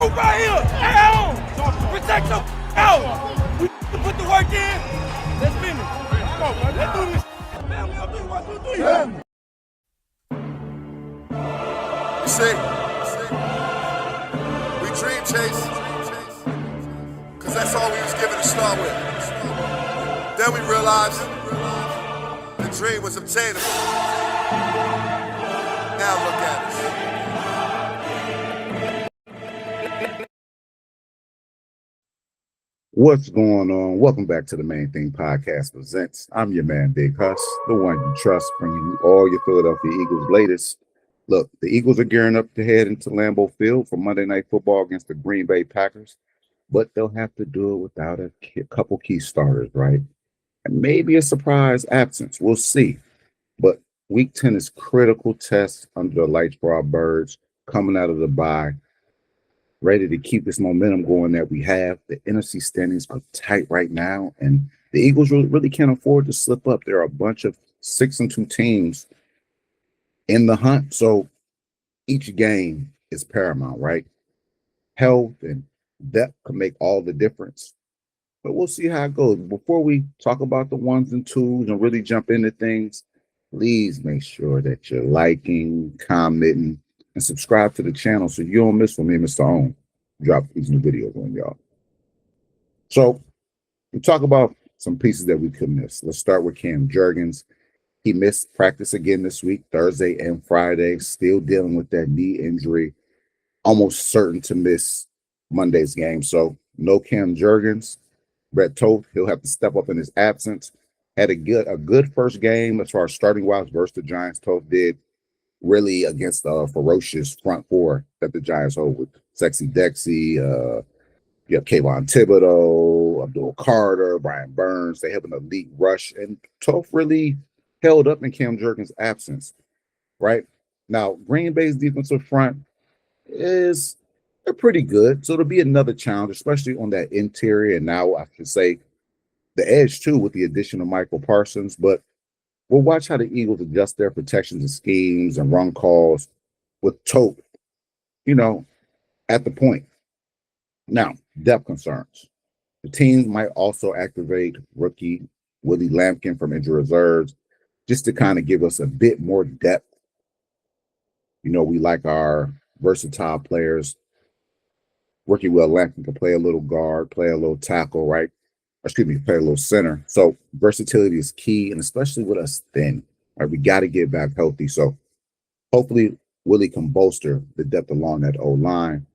Right here, down. Protect your out. We put the work in. Let's finish. Come on, man. Let's do this. Family, I'll do 1, 2, 3. You see, we dream chase, because that's all we was given to start with. Then we realized the dream was obtainable. Now look at us. What's going on? Welcome back to the Main Thing Podcast Presents. I'm your man, Big Huss, the one you trust, bringing you all your Philadelphia Eagles latest. Look, the Eagles are gearing up to head into Lambeau Field for Monday Night Football against the Green Bay Packers, but they'll have to do it without a couple key starters, right? And maybe a surprise absence. We'll see. But Week 10 is critical test under the lights for our birds coming out of the bye, ready to keep this momentum going that we have. The NFC standings are tight right now, and the Eagles really can't afford to slip up. There are a bunch of 6-2 teams in the hunt, so each game is paramount, right? Health and depth can make all the difference, but we'll see how it goes. Before we talk about the 1s and 2s and really jump into things, please make sure that you're liking, commenting, and subscribe to the channel so you don't miss when me and Mr. Owen drop these new videos on y'all. So we talk about some pieces that we could miss. Let's start with Cam Jurgens. He missed practice again this week, Thursday and Friday, still dealing with that knee injury, almost certain to miss Monday's game. So no Cam Jurgens. Brett Toth, he'll have to step up in his absence. Had a good first game as far as starting wise versus the Giants. Toth did really against a ferocious front four that the Giants hold with Sexy Dexy, you have Kayvon Thibodeau, Abdul Carter, Brian Burns. They have an elite rush, and Toth really held up in Cam Jurgens' absence, right? Now, Green Bay's defensive front they're pretty good, so it'll be another challenge, especially on that interior, and now I should say the edge too with the addition of Michael Parsons, but we'll watch how the Eagles adjust their protections and schemes and run calls with Toth, at the point. Now, depth concerns. The teams might also activate rookie Willie Lampkin from injury reserves just to kind of give us a bit more depth. We like our versatile players. Rookie Will Lampkin can play a little guard, play a little tackle, right? Play a little center. So versatility is key, and especially with us thin. Right? We got to get back healthy. So hopefully Willie can bolster the depth along that O-line.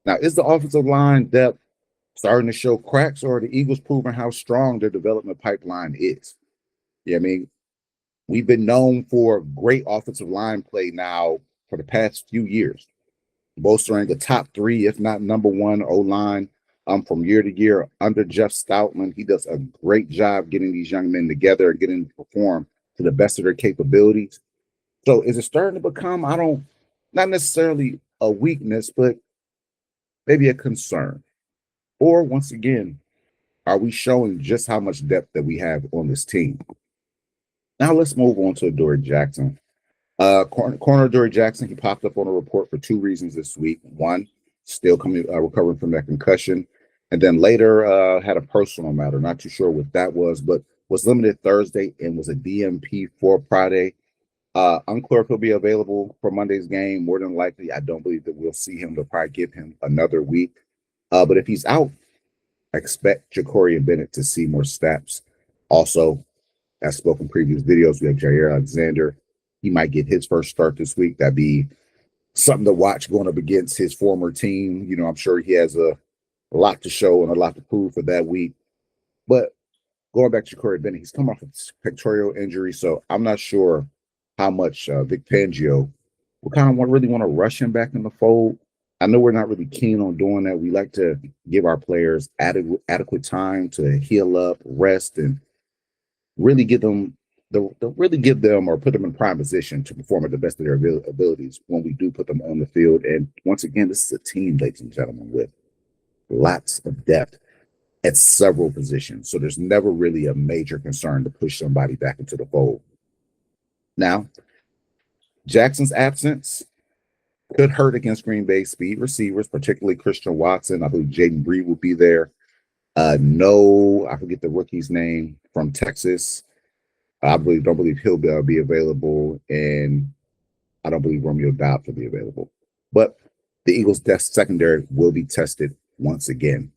Now, is the offensive line depth starting to show cracks, or are the Eagles proving how strong their development pipeline is? Yeah, I mean, we've been known for great offensive line play now for the past few years, bolstering the top 3, if not number 1 O-line from year to year under Jeff Stoutman. He does a great job getting these young men together and getting them to perform to the best of their capabilities. So is it starting to become, not necessarily a weakness, but maybe a concern? Or once again, are we showing just how much depth that we have on this team? Now let's move on to Adoree Jackson. Corner Adoree Jackson, he popped up on a report for 2 reasons this week. One, still recovering from that concussion. And then later had a personal matter. Not too sure what that was, but was limited Thursday and was a DMP for Friday. Unclear if he'll be available for Monday's game. More than likely, I don't believe that we'll see him. They'll probably give him another week. But if he's out, I expect Ja'Cory Bennett to see more snaps. Also, as spoken in previous videos, we have Jair Alexander. He might get his first start this week. That'd be something to watch going up against his former team. I'm sure he has a lot to show and a lot to prove for that week. But going back to Ja'Cory Bennett, he's come off a pectoral injury, so I'm not sure how much Vic Fangio will kind of really want to rush him back in the fold. I know we're not really keen on doing that. We like to give our players adequate time to heal up, rest, and really give them or put them in prime position to perform at the best of their abilities when we do put them on the field. And once again, this is a team, ladies and gentlemen, with lots of depth at several positions. So there's never really a major concern to push somebody back into the fold. Now, Jackson's absence Could hurt against Green Bay speed receivers, particularly Christian Watson. I believe Jaden Breed will be there. No, I forget the rookie's name from Texas. Don't believe he'll be available, and I don't believe Romeo Dobbs will be available. But the Eagles' secondary will be tested once again.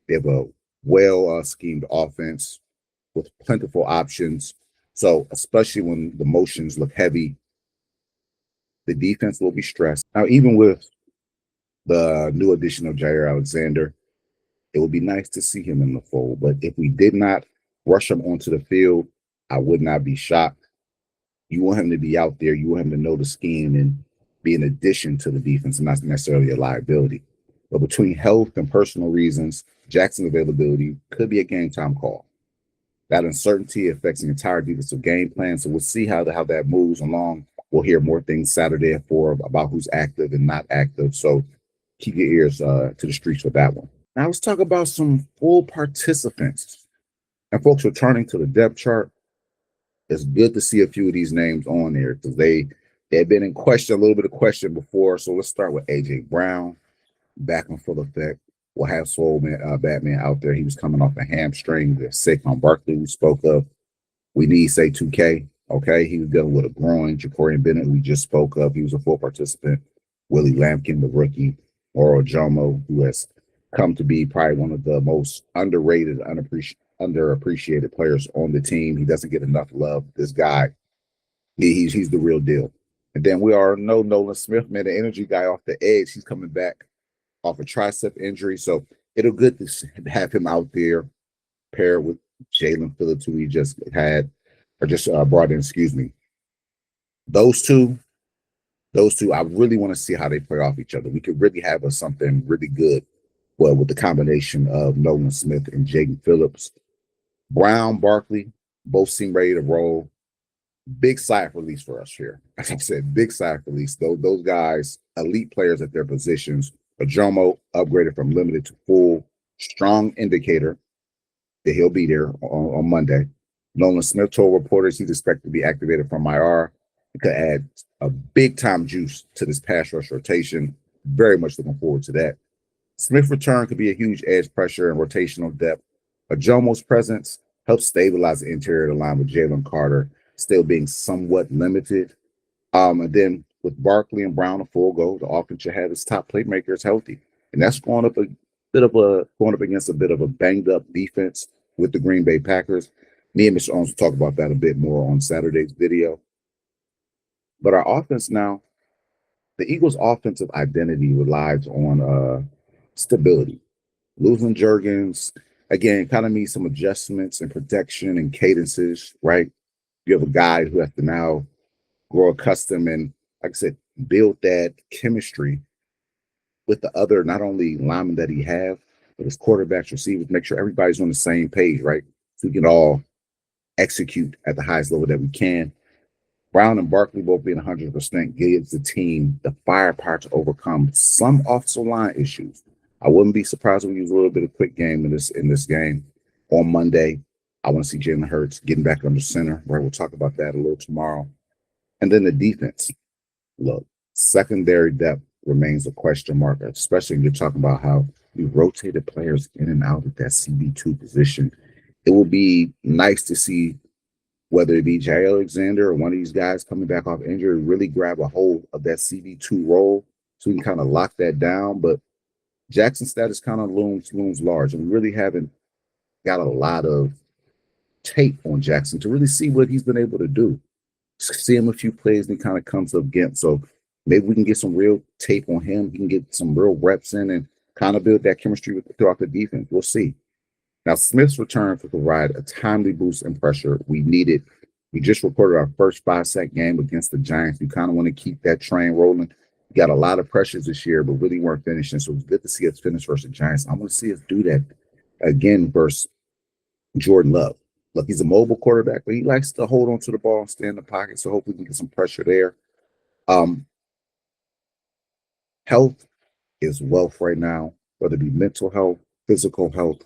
They have a well schemed offense with plentiful options. So, especially when the motions look heavy, the defense will be stressed. Now, even with the new addition of Jair Alexander, it would be nice to see him in the fold. But if we did not rush him onto the field, I would not be shocked. You want him to be out there. You want him to know the scheme and be an addition to the defense and not necessarily a liability. But between health and personal reasons, Jackson's availability could be a game time call. That uncertainty affects the entire defensive game plan. So we'll see how that moves along. We'll hear more things Saturday at 4 about who's active and not active. So keep your ears to the streets for that one. Now let's talk about some full participants and folks returning to the depth chart. It's good to see a few of these names on there because they've been in question, a little bit of question before. So let's start with AJ Brown, back in full effect. We'll have Batman out there. He was coming off a hamstring. There's Saquon Barkley we spoke of. We need say 2K. Okay, he was dealing with a groin. Jacorian Bennett we just spoke of. He was a full participant. Willie Lampkin, the rookie. Oro Jomo, who has come to be probably one of the most underrated, underappreciated players on the team. He doesn't get enough love. This guy, he's the real deal. And then we already know Nolan Smith, man, the energy guy off the edge. He's coming back off a tricep injury. So it'll good to have him out there paired with Jalen Phillips, who he just had, or just brought in, excuse me. Those two, I really want to see how they play off each other. We could really have something really good, well, with the combination of Nolan Smith and Jaden Phillips. Brown, Barkley, both seem ready to roll. Big sigh release for us here. As I said, big sigh release. Those guys, elite players at their positions. Ajomo upgraded from limited to full. Strong indicator that he'll be there on Monday. Nolan Smith told reporters he's expected to be activated from IR. It could add a big-time juice to this pass rush rotation. Very much looking forward to that. Smith's return could be a huge edge pressure and rotational depth. Ajomo's presence helps stabilize the interior of the line with Jalen Carter still being somewhat limited. And then with Barkley and Brown a full go, the offense should have its top playmakers healthy. And that's going up against a bit of a banged up defense with the Green Bay Packers. Me and Mr. Owens will talk about that a bit more on Saturday's video. But our offense now, the Eagles' offensive identity relies on stability. Losing Jurgens, again, kind of needs some adjustments in protection and cadences, right? You have a guy who has to now grow accustomed and, like I said, build that chemistry with the other, not only linemen that he have, but his quarterbacks, receivers, make sure everybody's on the same page, right? So we can all execute at the highest level that we can. Brown and Barkley both being 100% gives the team the firepower to overcome some offensive line issues. I wouldn't be surprised if we use a little bit of quick game in this game on Monday. I want to see Jalen Hurts getting back under center. Right, we'll talk about that a little tomorrow. And then the defense. Look, secondary depth remains a question mark, especially when you're talking about how we rotated players in and out of that CB2 position. It will be nice to see whether it be Jair Alexander or one of these guys coming back off injury, really grab a hold of that CB2 role so we can kind of lock that down. But Jackson's status kind of looms large, and we really haven't got a lot of tape on Jackson to really see what he's been able to do. See him a few plays and he kind of comes up against. So maybe we can get some real tape on him. He can get some real reps in and kind of build that chemistry throughout the defense. We'll see. Now, Smith's return to provide a timely boost in pressure we needed. We just recorded our first 5-sack game against the Giants. We kind of want to keep that train rolling. We got a lot of pressures this year, but really weren't finishing. So it's good to see us finish versus the Giants. I want to see us do that again versus Jordan Love. Look, he's a mobile quarterback, but he likes to hold on to the ball and stay in the pocket. So hopefully we can get some pressure there. Health is wealth right now, whether it be mental health, physical health.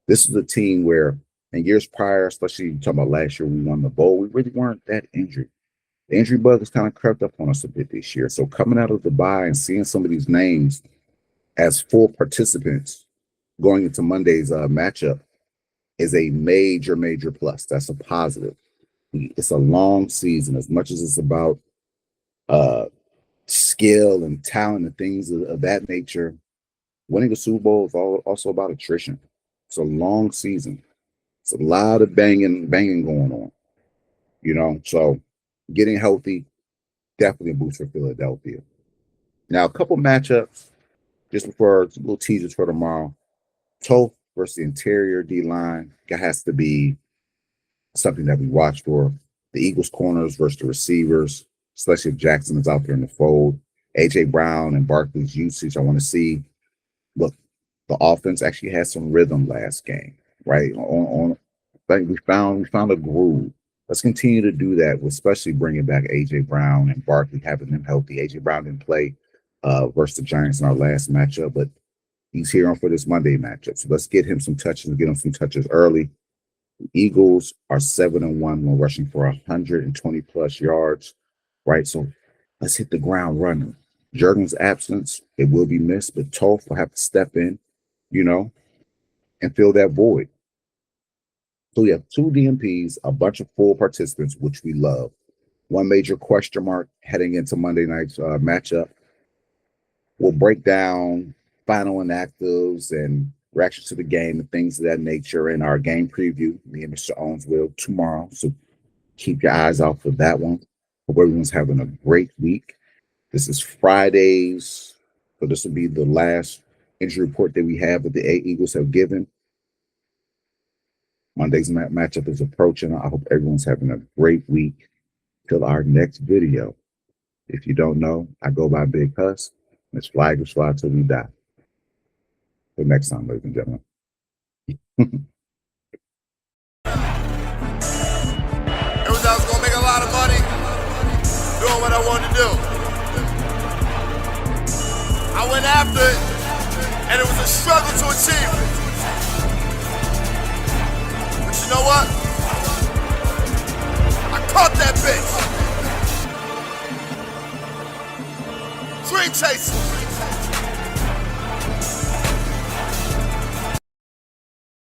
This is a team where in years prior, especially talking about last year, we won the bowl, we really weren't that injured. The injury bug has kind of crept up on us a bit this year. So coming out of the bye and seeing some of these names as full participants going into Monday's matchup is a major, major plus. That's a positive. It's a long season. As much as it's about skill and talent and things of that nature, winning a Super Bowl is also about attrition. It's a long season. It's a lot of banging going on, you know. So getting healthy, definitely a boost for Philadelphia. Now, a couple matchups just before little teasers for tomorrow. Toth versus the interior D line. That has to be something that we watch for. The Eagles corners versus the receivers, especially if Jackson is out there in the fold. AJ Brown and Barkley's usage, I want to see. Look, the offense actually had some rhythm last game, right? We found a groove. Let's continue to do that, especially bringing back AJ Brown and Barkley, having them healthy. AJ Brown didn't play versus the Giants in our last matchup, but he's here on for this Monday matchup. So let's get him some touches and get him some touches early. The Eagles are 7-1 when rushing for 120 plus yards, right? So let's hit the ground running. Jurgen's absence, it will be missed, but Toth will have to step in, you know, and fill that void. So we have 2 DMPs, a bunch of full participants, which we love. One major question mark heading into Monday night's matchup. We'll break down final inactives and reactions to the game and things of that nature in our game preview. Me and Mr. Owens will tomorrow. So keep your eyes out for that one. Hope everyone's having a great week. This is Fridays. So this will be the last injury report that we have that the Eagles have given. Monday's matchup is approaching. I hope everyone's having a great week till our next video. If you don't know, I go by Big Huss. Let's fly till we die. Till next time, ladies and gentlemen. It was I was gonna make a lot of money doing what I wanted to do. I went after it, and it was a struggle to achieve it. But you know what? I caught that bitch. Dream chasing.